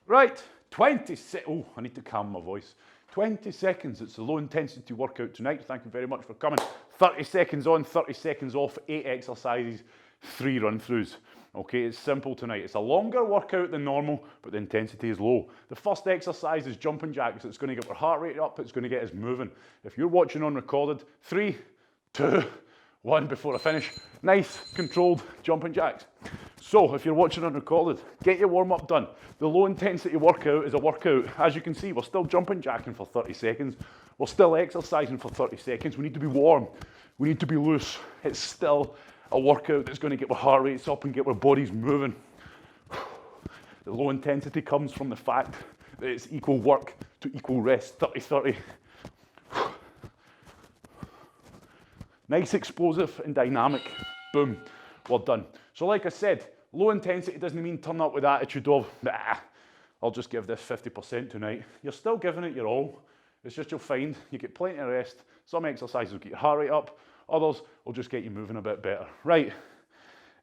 Right, 20 seconds. Oh, I need to calm my voice. 20 seconds. It's a low intensity workout tonight. Thank you very much for coming. 30 seconds on, 30 seconds off, 8 exercises, 3 run-throughs. Okay, it's simple tonight. It's a longer workout than normal, but the intensity is low. The first exercise is jumping jacks. It's going to get our heart rate up. It's going to get us moving. If you're watching on recorded, 3, 2, 1 before I finish. Nice, controlled jumping jacks. So if you're watching on recorded, get your warm-up done. The low intensity workout is a workout. As you can see, we're still jumping jacking for 30 seconds. We're still exercising for 30 seconds. We need to be warm. We need to be loose. It's still a workout that's going to get our heart rates up and get our bodies moving. The low intensity comes from the fact that it's equal work to equal rest, 30-30. Nice, explosive and dynamic. Boom, we're done. So like I said, low intensity doesn't mean turn up with the attitude of, nah, I'll just give this 50% tonight. You're still giving it your all. It's just you'll find you get plenty of rest. Some exercises will get your heart rate up. Others will just get you moving a bit better. Right,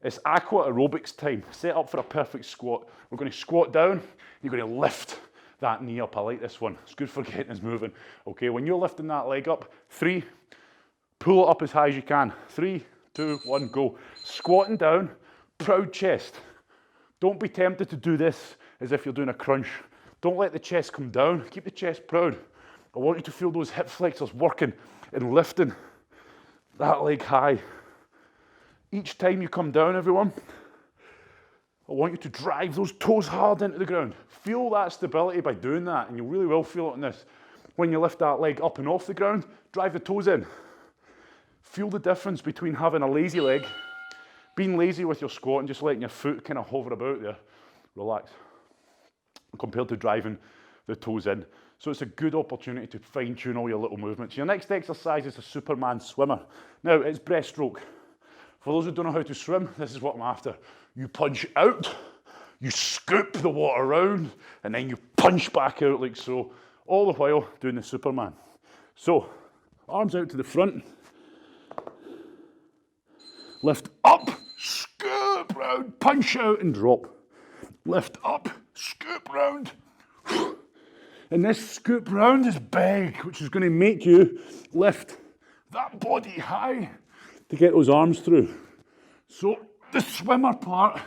it's aqua aerobics time. Set up for a perfect squat. We're going to squat down. You're going to lift that knee up. I like this one. It's good for getting us moving. Okay, when you're lifting that leg up, 3, pull it up as high as you can. 3, 2, 1, go. Squatting down, proud chest. Don't be tempted to do this as if you're doing a crunch. Don't let the chest come down. Keep the chest proud. I want you to feel those hip flexors working and lifting that leg high. Each time you come down, everyone, I want you to drive those toes hard into the ground. Feel that stability by doing that, and you really will feel it in this. When you lift that leg up and off the ground, drive the toes in. Feel the difference between having a lazy leg, being lazy with your squat and just letting your foot kind of hover about there. Relax. Compared to driving the toes in. So it's a good opportunity to fine tune all your little movements. Your next exercise is a Superman swimmer. Now it's breaststroke. For those who don't know how to swim, this is what I'm after. You punch out, you scoop the water around, and then you punch back out like so, all the while doing the Superman. So, arms out to the front, lift up, scoop round, punch out and drop. Lift up, scoop round. And this scoop round is big, which is going to make you lift that body high to get those arms through. So the swimmer part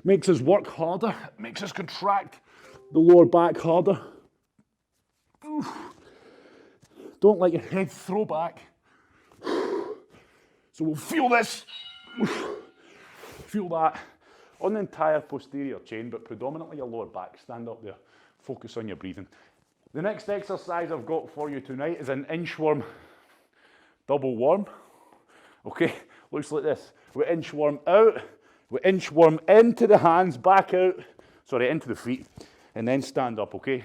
makes us work harder, it makes us contract the lower back harder. Don't let your head throw back. So we'll feel this, feel that on the entire posterior chain, but predominantly your lower back. Stand up there, focus on your breathing. The next exercise I've got for you tonight is an inchworm double worm. Okay, looks like this. We inchworm out, we inchworm into the hands, back out, sorry, into the feet, and then stand up, okay?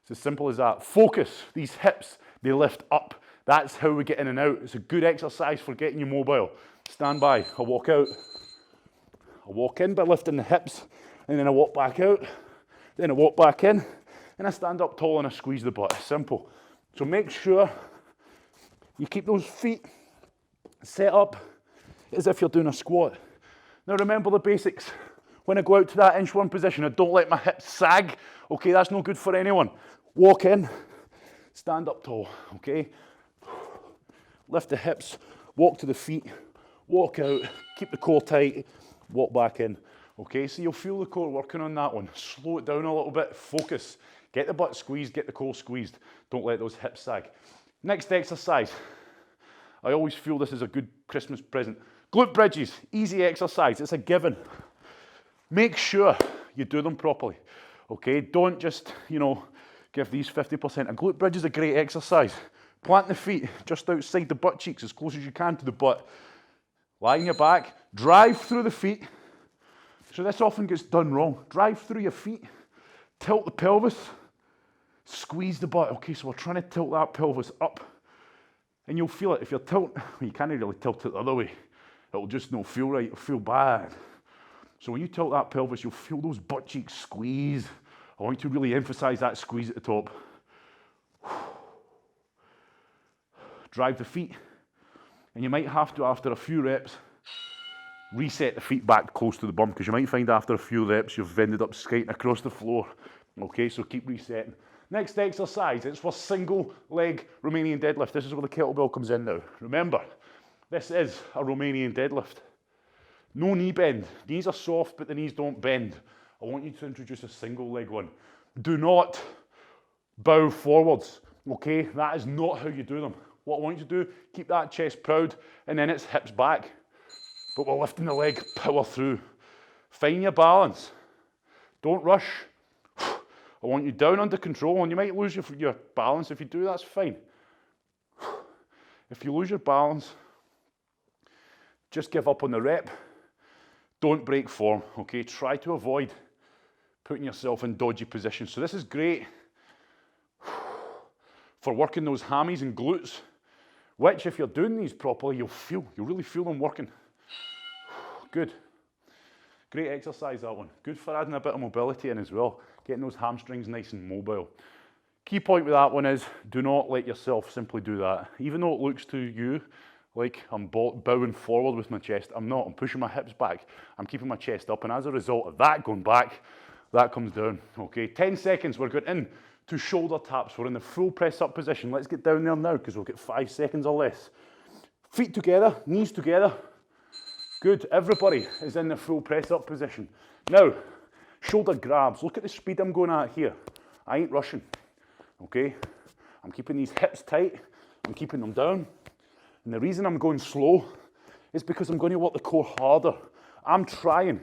It's as simple as that. Focus, these hips, they lift up. That's how we get in and out. It's a good exercise for getting you mobile. Stand by, I walk out. I walk in by lifting the hips, and then I walk back out, then I walk back in, and I stand up tall and I squeeze the butt. Simple. So make sure you keep those feet set up as if you're doing a squat. Now remember the basics. When I go out to that inchworm position, I don't let my hips sag. Okay, that's no good for anyone. Walk in, stand up tall, okay? Lift the hips, walk to the feet, walk out, keep the core tight, walk back in. Okay, so you'll feel the core working on that one. Slow it down a little bit, focus. Get the butt squeezed, get the core squeezed. Don't let those hips sag. Next exercise. I always feel this is a good Christmas present. Glute bridges, easy exercise, it's a given. Make sure you do them properly, okay? Don't just, give these 50%. A glute bridge is a great exercise. Plant the feet just outside the butt cheeks, as close as you can to the butt. Lie on your back, drive through the feet. So this often gets done wrong. Drive through your feet, tilt the pelvis, squeeze the butt. Okay, so we're trying to tilt that pelvis up. And you'll feel it. If you're tilting, well, you can't really tilt it the other way. It'll just not feel right, it'll feel bad. So when you tilt that pelvis, you'll feel those butt cheeks squeeze. I want you to really emphasize that squeeze at the top. Drive the feet. And you might have to, after a few reps, reset the feet back close to the bum, because you might find after a few reps, you've ended up skating across the floor. Okay, so keep resetting. Next exercise, it's for single leg Romanian deadlift. This is where the kettlebell comes in now. Remember, this is a Romanian deadlift. No knee bend. Knees are soft, but the knees don't bend. I want you to introduce a single leg one. Do not bow forwards, okay? That is not how you do them. What I want you to do, keep that chest proud, and then it's hips back. But we're lifting the leg, power through. Find your balance. Don't rush. I want you down under control, and you might lose your balance. If you do, that's fine. If you lose your balance, just give up on the rep. Don't break form, okay? Try to avoid putting yourself in dodgy positions. So this is great for working those hammies and glutes, which if you're doing these properly, you'll really feel them working. Good. Great exercise, that one. Good for adding a bit of mobility in as well, getting those hamstrings nice and mobile. Key point with that one is, do not let yourself simply do that. Even though it looks to you like I'm bowing forward with my chest, I'm not. I'm pushing my hips back. I'm keeping my chest up, and as a result of that going back, that comes down, okay? 10 seconds, we're going in to shoulder taps. We're in the full press up position. Let's get down there now, because we'll get 5 seconds or less. Feet together, knees together. Good, everybody is in the full press up position. Now, shoulder grabs. Look at the speed I'm going at here. I ain't rushing, okay? I'm keeping these hips tight. I'm keeping them down. And the reason I'm going slow is because I'm going to work the core harder. I'm trying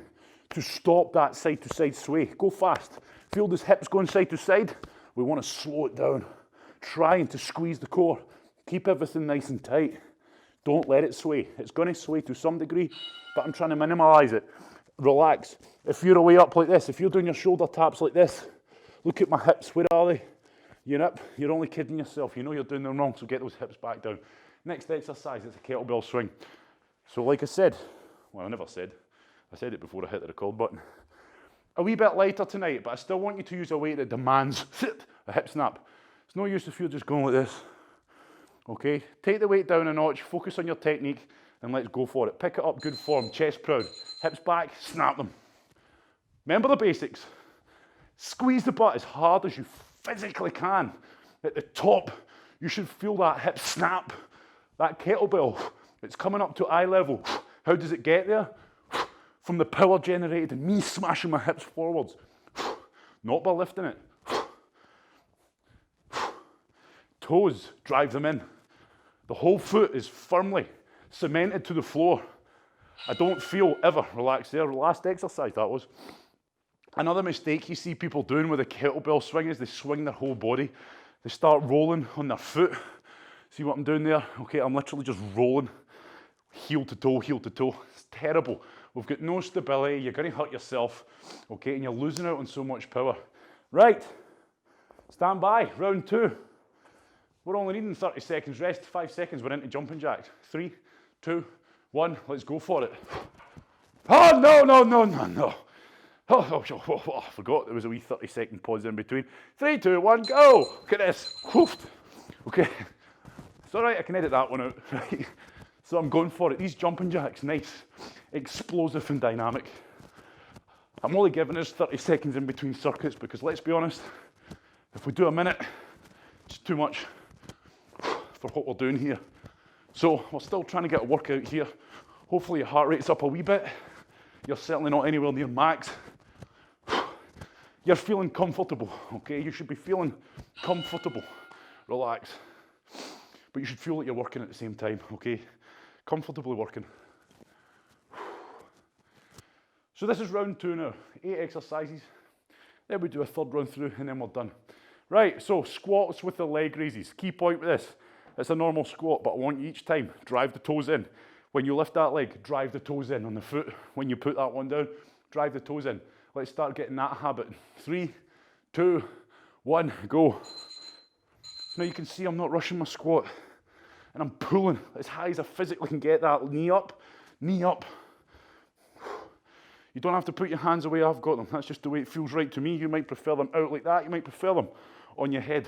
to stop that side to side sway. Go fast. Feel those hips going side to side. We want to slow it down. Trying to squeeze the core. Keep everything nice and tight. Don't let it sway. It's going to sway to some degree, but I'm trying to minimize it. Relax. If you're away up like this, if you're doing your shoulder taps like this, look at my hips. Where are they? You're up. You're only kidding yourself. You know you're doing them wrong, so get those hips back down. Next exercise, it's a kettlebell swing. So like I said, well, I said it before I hit the record button. A wee bit lighter tonight, but I still want you to use a weight that demands a hip snap. It's no use if you're just going like this. Okay, take the weight down a notch, focus on your technique, and let's go for it. Pick it up, good form, chest proud, hips back, snap them. Remember the basics. Squeeze the butt as hard as you physically can. At the top, you should feel that hip snap, that kettlebell. It's coming up to eye level. How does it get there? From the power generated and me smashing my hips forwards. Not by lifting it. Toes, drive them in. The whole foot is firmly cemented to the floor. I don't feel ever relaxed there. Last exercise that was. Another mistake you see people doing with a kettlebell swing is they swing their whole body. They start rolling on their foot. See what I'm doing there? Okay, I'm literally just rolling heel to toe, heel to toe. It's terrible. We've got no stability. You're going to hurt yourself, okay, and you're losing out on so much power. Right, stand by, round 2. We're only needing 30 seconds rest, 5 seconds, we're into jumping jacks. 3, 2, 1, let's go for it. Oh, no. Oh, I forgot there was a wee 30-second pause in between. 3, 2, 1, go. Look at this. Okay, it's all right, I can edit that one out. Right. So I'm going for it. These jumping jacks, nice, explosive and dynamic. I'm only giving us 30 seconds in between circuits because let's be honest, if we do a minute, it's too much for what we're doing here. So we're still trying to get a workout here. Hopefully your heart rate's up a wee bit. You're certainly not anywhere near max. You're feeling comfortable, okay? You should be feeling comfortable. Relax. But you should feel like you're working at the same time, okay? Comfortably working. So this is round 2 now. 8 exercises. Then we do a third run through and then we're done. Right, so squats with the leg raises. Key point with this, it's a normal squat, but I want you each time, drive the toes in. When you lift that leg, drive the toes in on the foot. When you put that one down, drive the toes in. Let's start getting that habit. 3, 2, 1, go. Now you can see I'm not rushing my squat and I'm pulling as high as I physically can get that knee up, knee up. You don't have to put your hands away, I've got them. That's just the way it feels right to me. You might prefer them out like that, you might prefer them on your head.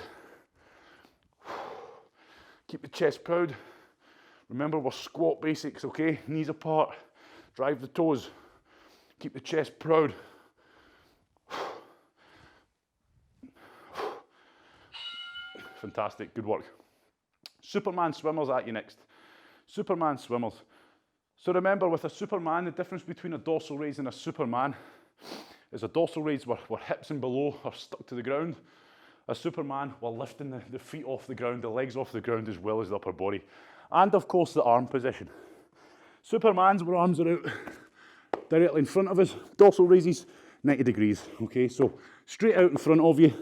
Keep the chest proud. Remember, we're squat basics, okay? Knees apart, drive the toes. Keep the chest proud. fantastic, good work. Superman swimmers at you next. Superman swimmers. So remember, with a Superman, the difference between a dorsal raise and a Superman is a dorsal raise where hips and below are stuck to the ground. A Superman, we're lifting the feet off the ground, the legs off the ground, as well as the upper body. And of course the arm position. Supermans, where arms are out directly in front of us. Dorsal raises, 90 degrees. Okay, so straight out in front of you.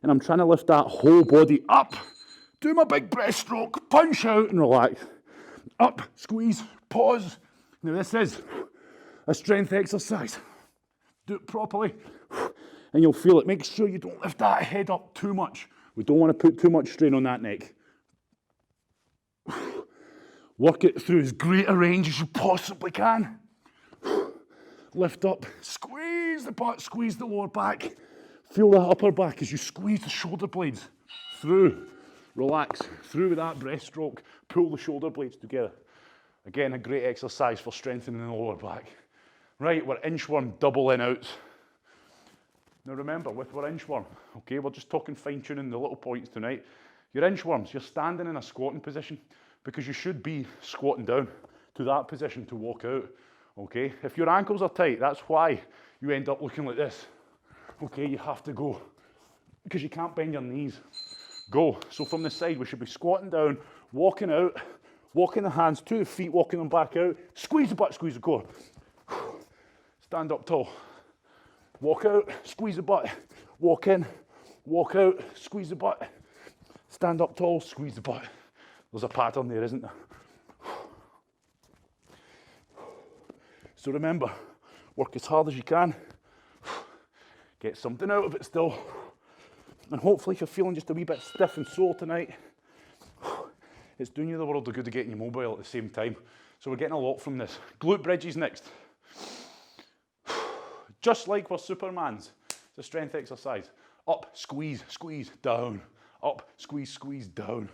And I'm trying to lift that whole body up. Do my big breaststroke, punch out and relax. Up, squeeze, pause. Now this is a strength exercise. Do it properly and you'll feel it. Make sure you don't lift that head up too much. We don't want to put too much strain on that neck. Work it through as great a range as you possibly can. Lift up, squeeze the butt, squeeze the lower back. Feel that upper back as you squeeze the shoulder blades through. Relax, through with that breaststroke. Pull the shoulder blades together. Again, a great exercise for strengthening the lower back. Right, we're inchworm double in outs. Now remember, with our inchworm, okay, we're just talking fine tuning the little points tonight. Your inchworms, you're standing in a squatting position because you should be squatting down to that position to walk out, okay? If your ankles are tight, that's why you end up looking like this. Okay, you have to go because you can't bend your knees. Go. So from the side, we should be squatting down, walking out, walking the hands to the feet, walking them back out. Squeeze the butt, squeeze the core. Stand up tall. Walk out, squeeze the butt. Walk in, walk out, squeeze the butt. Stand up tall, squeeze the butt. There's a pattern there, isn't there? So remember, work as hard as you can. Get something out of it still. And hopefully if you're feeling just a wee bit stiff and sore tonight, it's doing you the world of good to getting you mobile at the same time. So we're getting a lot from this. Glute bridges next. Just like for Supermans, it's a strength exercise. Up, squeeze, squeeze, down. Up, squeeze, squeeze, down.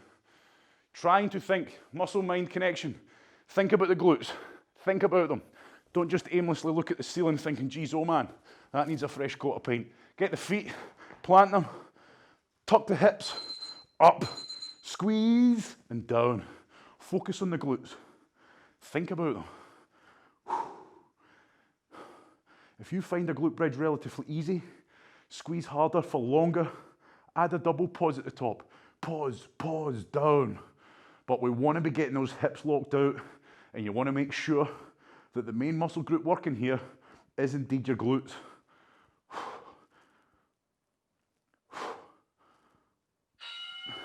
Trying to think, muscle-mind connection. Think about the glutes. Think about them. Don't just aimlessly look at the ceiling thinking, geez, oh man, that needs a fresh coat of paint. Get the feet, plant them, tuck the hips, up, squeeze, and down. Focus on the glutes. Think about them. If you find a glute bridge relatively easy, squeeze harder for longer, add a double pause at the top. Pause, pause, down. But we want to be getting those hips locked out, and you want to make sure that the main muscle group working here is indeed your glutes.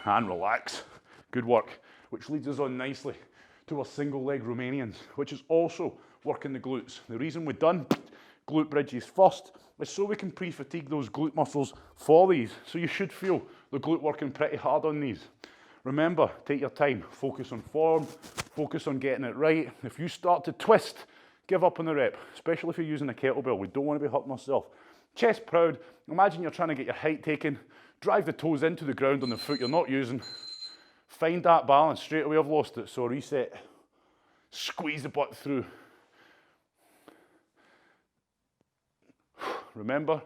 And relax. Good work. Which leads us on nicely to our single leg Romanians, which is also working the glutes. The reason we've done glute bridges first is so we can pre-fatigue those glute muscles for these. So you should feel the glute working pretty hard on these. Remember, take your time, focus on form, focus on getting it right. If you start to twist, give up on the rep, especially if you're using a kettlebell. We don't want to be hurting ourselves. Chest proud, imagine you're trying to get your height taken, drive the toes into the ground on the foot you're not using. Find that balance, straight away I've lost it, so reset. Squeeze the butt through. Remember,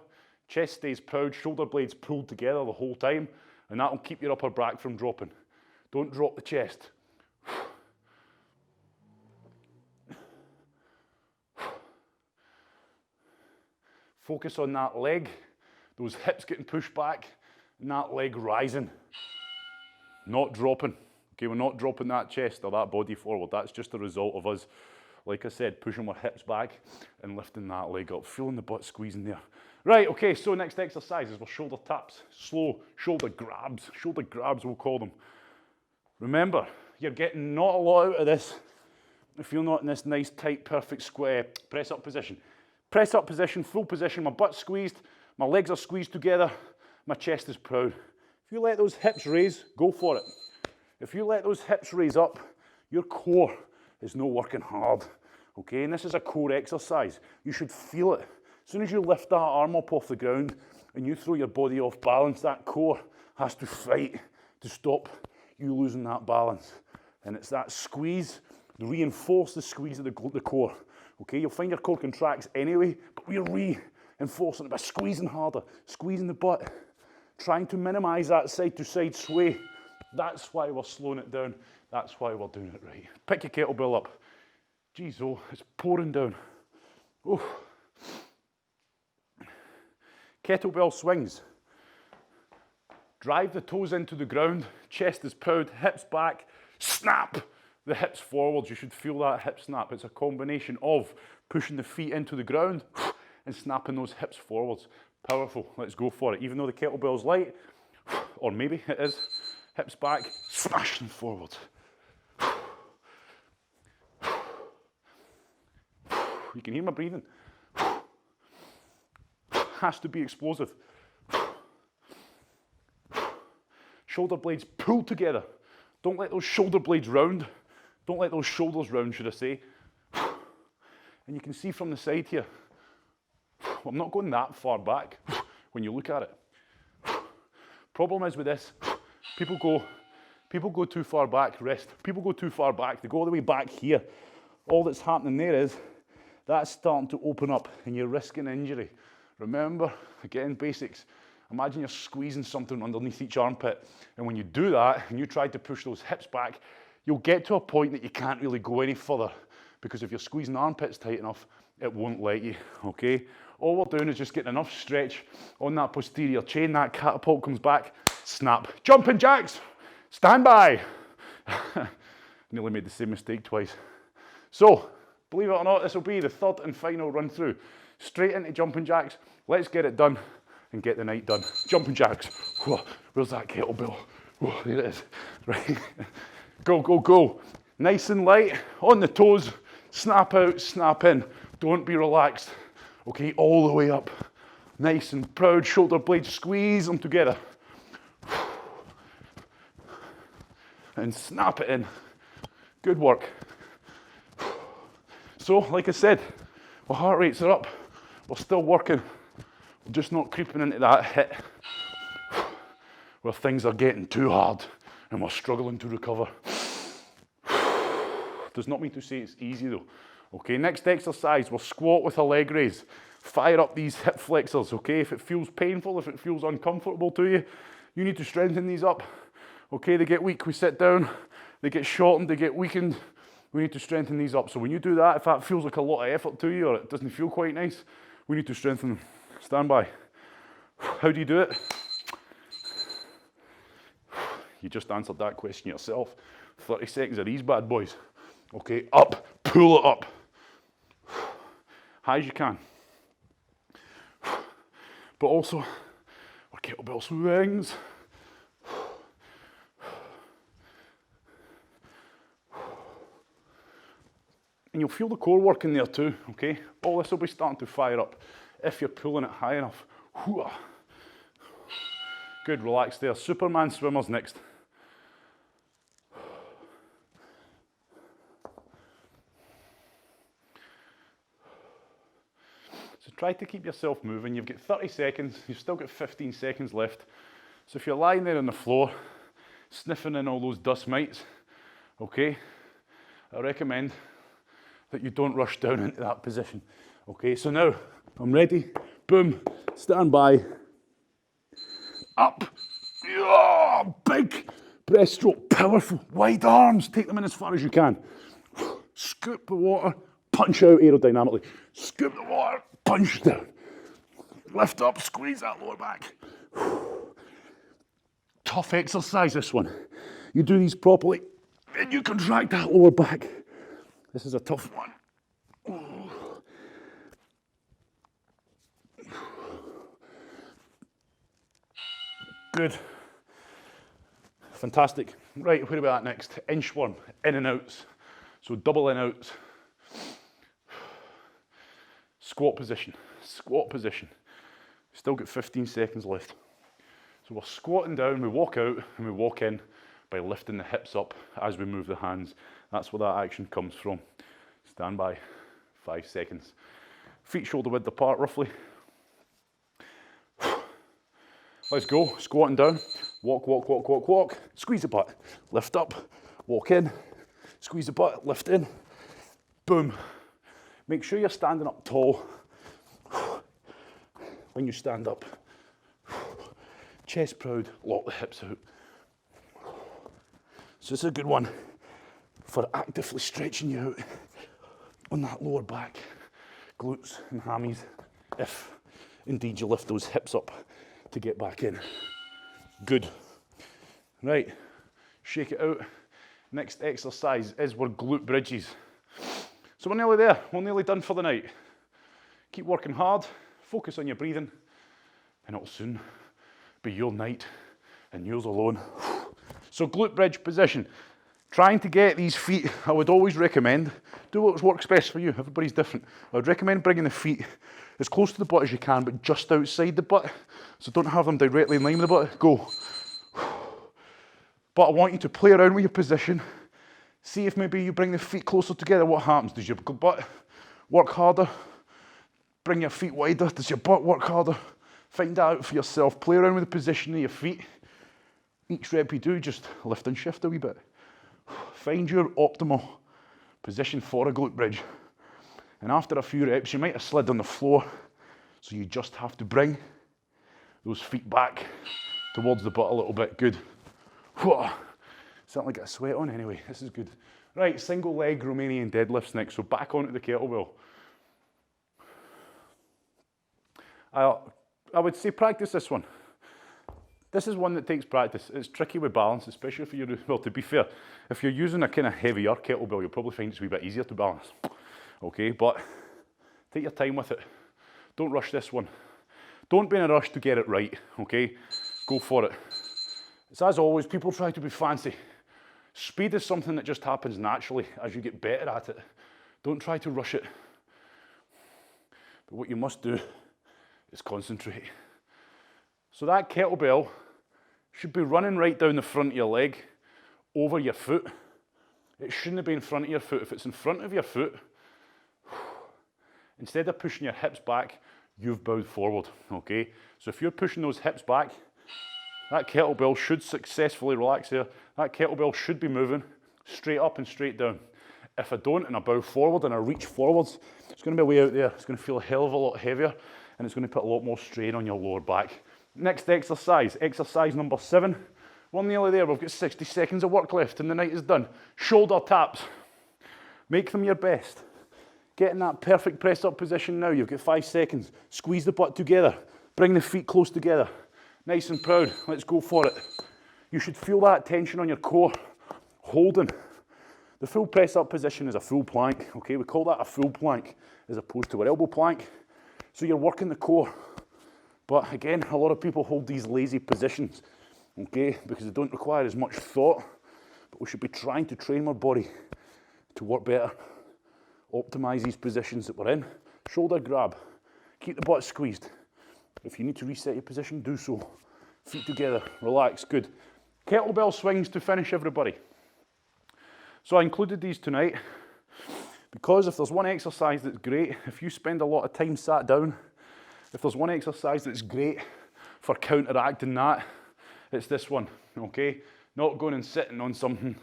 chest stays proud, shoulder blades pulled together the whole time, and that will keep your upper back from dropping. Don't drop the chest. Focus on that leg, those hips getting pushed back, and that leg rising. Not dropping. Okay, we're not dropping that chest or that body forward. That's just a result of us, like I said, pushing our hips back and lifting that leg up, feeling the butt squeezing there. Right, okay, so next exercise is our shoulder taps. Slow shoulder grabs we'll call them. Remember, you're getting not a lot out of this if you're not in this nice, tight, perfect square press up position. Press up position, full position, my butt's squeezed, my legs are squeezed together, my chest is proud. If you let those hips raise, go for it. If you let those hips raise up, your core is not working hard, okay? And this is a core exercise. You should feel it. As soon as you lift that arm up off the ground and you throw your body off balance, that core has to fight to stop you losing that balance. And it's that squeeze, reinforce the squeeze of the core, okay? You'll find your core contracts anyway, but we're reinforcing it by squeezing harder, squeezing the butt, trying to minimize that side to side sway That's why we're slowing it down. That's why we're doing it right. Pick your kettlebell up. Jeez, oh, it's pouring down. Oh. Kettlebell swings. Drive the toes into the ground, chest is proud, hips back, snap the hips forwards. You should feel that hip snap. It's a combination of pushing the feet into the ground and snapping those hips forwards. Powerful, let's go for it. Even though the kettlebell's light, or maybe it is, hips back, smash them forwards. You can hear my breathing. Has to be explosive. Shoulder blades pull together. Don't let those shoulder blades round. Don't let those shoulders round, should I say. And you can see from the side here, I'm not going that far back when you look at it. Problem is with this, people go too far back, rest. People go too far back, they go all the way back here. All that's happening there is, that's starting to open up and you're risking injury. Remember, again, basics. Imagine you're squeezing something underneath each armpit, and when you do that and you try to push those hips back, you'll get to a point that you can't really go any further, because if you're squeezing armpits tight enough, it won't let you, okay? All we're doing is just getting enough stretch on that posterior chain, that catapult comes back, snap. Jumping jacks, stand by. Nearly made the same mistake twice. So, believe it or not, this will be the third and final run through. Straight into jumping jacks, let's get it done and get the night done. Jumping jacks. Whoa, where's that kettlebell? Whoa, there it is. Right. Go, go, go. Nice and light, on the toes, snap out, snap in. Don't be relaxed. Okay, all the way up. Nice and proud, shoulder blades, squeeze them together. And snap it in. Good work. So, like I said, our heart rates are up. We're still working. We're just not creeping into that hit where things are getting too hard and we're struggling to recover. Does not mean to say it's easy though. Okay, next exercise, we'll squat with a leg raise. Fire up these hip flexors, okay? If it feels painful, if it feels uncomfortable to you, you need to strengthen these up. Okay, they get weak, we sit down. They get shortened, they get weakened. We need to strengthen these up. So when you do that, if that feels like a lot of effort to you or it doesn't feel quite nice, we need to strengthen them. Stand by. How do you do it? You just answered that question yourself. 30 seconds of these bad boys. Okay, up, pull it up. High as you can. But also, our kettlebell swings. And you'll feel the core working there too, okay? All this will be starting to fire up if you're pulling it high enough. Good, relax there. Superman swimmers next. So try to keep yourself moving. You've got 30 seconds, you've still got 15 seconds left. So if you're lying there on the floor, sniffing in all those dust mites, okay, I recommend that you don't rush down into that position. Okay, so now I'm ready. Boom, stand by. Up. Yeah, big breaststroke, powerful, wide arms. Take them in as far as you can. Scoop the water, punch out aerodynamically. Scoop the water, punch down. Lift up, squeeze that lower back. Tough exercise, this one. You do these properly, and you contract that lower back. This is a tough one. Good. Fantastic. Right, where are we at next? Inchworm, in and outs. So double in outs. Squat position, squat position. Still got 15 seconds left. So we're squatting down, we walk out and we walk in by lifting the hips up as we move the hands. That's where that action comes from. Stand by, 5 seconds. Feet shoulder width apart roughly. Let's go, squatting down. Walk, walk, walk, walk, walk. Squeeze the butt, lift up, walk in. Squeeze the butt, lift in. Boom. Make sure you're standing up tall when you stand up. Chest proud, lock the hips out. So this is a good one for actively stretching you out on that lower back, glutes and hammies, if indeed you lift those hips up to get back in. Good. Right, shake it out. Next exercise is our glute bridges. So we're nearly there, we're nearly done for the night. Keep working hard, focus on your breathing, and it'll soon be your night and yours alone. So glute bridge position. Trying to get these feet, I would always recommend, do what works best for you, everybody's different. I would recommend bringing the feet as close to the butt as you can, but just outside the butt. So don't have them directly in line with the butt, go. But I want you to play around with your position. See if maybe you bring the feet closer together, what happens? Does your butt work harder? Bring your feet wider, does your butt work harder? Find that out for yourself, play around with the position of your feet. Each rep you do, just lift and shift a wee bit. Find your optimal position for a glute bridge. And after a few reps, you might have slid on the floor, so you just have to bring those feet back towards the butt a little bit. Good. Certainly get a sweat on anyway, this is good. Right, single leg Romanian deadlifts next, so back onto the kettlebell. I would say practice this one. This is one that takes practice. It's tricky with balance, especially if you're, well, to be fair, if you're using a kind of heavier kettlebell, you'll probably find it's a wee bit easier to balance. Okay, but take your time with it. Don't rush this one. Don't be in a rush to get it right, okay? Go for it. It's as always, people try to be fancy. Speed is something that just happens naturally as you get better at it. Don't try to rush it. But what you must do is concentrate. So that kettlebell should be running right down the front of your leg, over your foot. It shouldn't be in front of your foot. If it's in front of your foot, instead of pushing your hips back, you've bowed forward, okay? So if you're pushing those hips back, that kettlebell should successfully relax there. That kettlebell should be moving straight up and straight down. If I don't and I bow forward and I reach forwards, it's going to be way out there. It's going to feel a hell of a lot heavier and it's going to put a lot more strain on your lower back. Next exercise, exercise number 7. We're nearly there, we've got 60 seconds of work left and the night is done. Shoulder taps, make them your best. Get in that perfect press up position now, you've got 5 seconds. Squeeze the butt together, bring the feet close together. Nice and proud, let's go for it. You should feel that tension on your core, holding. The full press up position is a full plank, okay? We call that a full plank as opposed to an elbow plank. So you're working the core. But again, a lot of people hold these lazy positions, okay, because they don't require as much thought, but we should be trying to train our body to work better, optimize these positions that we're in. Shoulder grab, keep the butt squeezed. If you need to reset your position, do so. Feet together, relax, good. Kettlebell swings to finish, everybody. So I included these tonight because if there's one exercise that's great, if you spend a lot of time sat down, if there's one exercise that's great for counteracting that, it's this one, okay? Not going and sitting on something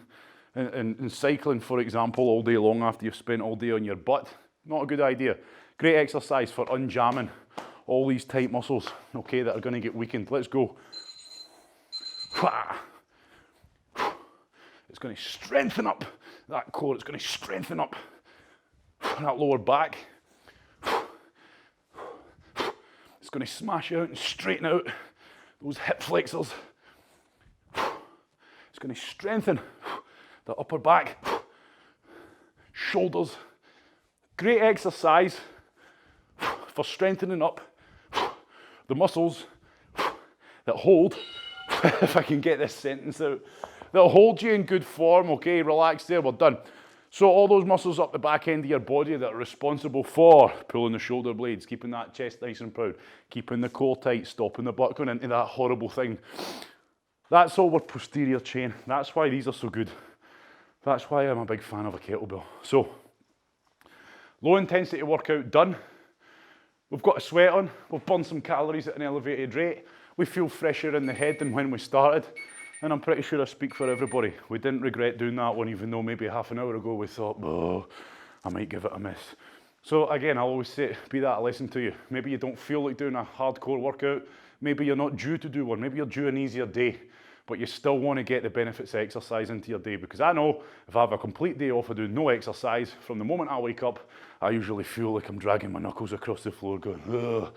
and cycling, for example, all day long after you've spent all day on your butt. Not a good idea. Great exercise for unjamming all these tight muscles, okay, that are going to get weakened. Let's go. It's going to strengthen up that core. It's going to strengthen up that lower back. It's going to smash out and straighten out those hip flexors. It's going to strengthen the upper back, shoulders. Great exercise for strengthening up the muscles that hold, if I can get this sentence out, that'll hold you in good form, okay? Relax there, we're done. So all those muscles up the back end of your body that are responsible for pulling the shoulder blades, keeping that chest nice and proud, keeping the core tight, stopping the butt going into that horrible thing. That's all our posterior chain. That's why these are so good. That's why I'm a big fan of a kettlebell. So, low intensity workout done. We've got a sweat on, we've burned some calories at an elevated rate. We feel fresher in the head than when we started. And I'm pretty sure I speak for everybody. We didn't regret doing that one, even though maybe half an hour ago we thought, oh, I might give it a miss. So again, I'll always say, be that a lesson to you. Maybe you don't feel like doing a hardcore workout. Maybe you're not due to do one. Maybe you're due an easier day. but you still want to get the benefits of exercise into your day, because I know if I have a complete day off of doing no exercise, from the moment I wake up, I usually feel like I'm dragging my knuckles across the floor going, ugh.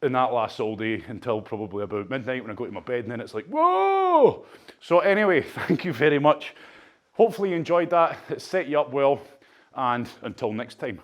And that lasts all day until probably about midnight when I go to my bed, and then it's like, whoa! So anyway, thank you very much. Hopefully you enjoyed that. It set you up well, and until next time.